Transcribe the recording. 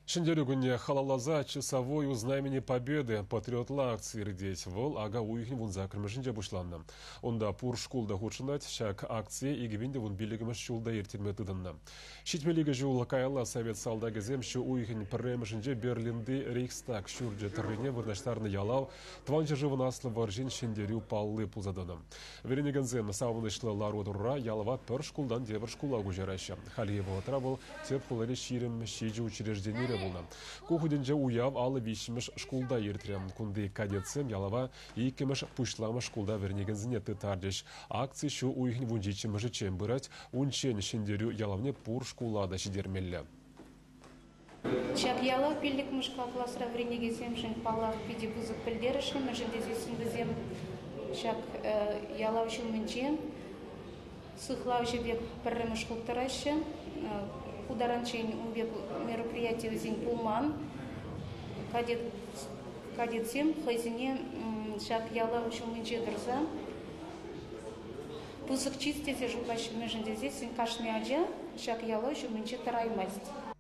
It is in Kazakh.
Шендерюгуне халалаза часовой у знамени победы патриотла акции рдеть вол ага уйхин вун закрмышынча бушланна. Онда пур шкулда худшынать шак акция и гвинде вун билигіміш шулда ертелме тыдынна. Шитмелиге жула кайла совет салда gezем шу уйхин пірремышынче Берлинде Рейхстаг шурджа тырыне вырнаштарны ялау тванча живын аслы варжин шендерю паллы пузадыны. Веренегензен савынышлы ларудурра ялава пір шкулдан девір шкула гужараща. Халиева трабыл теп пуларе ширим шиджи учреждение Кухуденже уяв алы вишіміш шкулда ертрем. Кунды кадетсем ялава икеміш пушлама шкулда вернегензіне тытардеш. Акции шу уйхін вунжичіміжі чем бұрать, унчен шендерю ялавне пур шкулада шидермелі. Шак яла пилlik мышка классра вернегензем жын палақ пиде бузық пілдерішін, мәжіндезесін бізем шак яла үшін мүнчен, сықла уже бек піррі мышқылтырашы, ударанчень умбек мероприятие зин пулман кадетсем хозине шак яла учу мынче дырза пусык чистесе жубаш межінде зесин кашме аджа шак яла учу мынче тараймасть.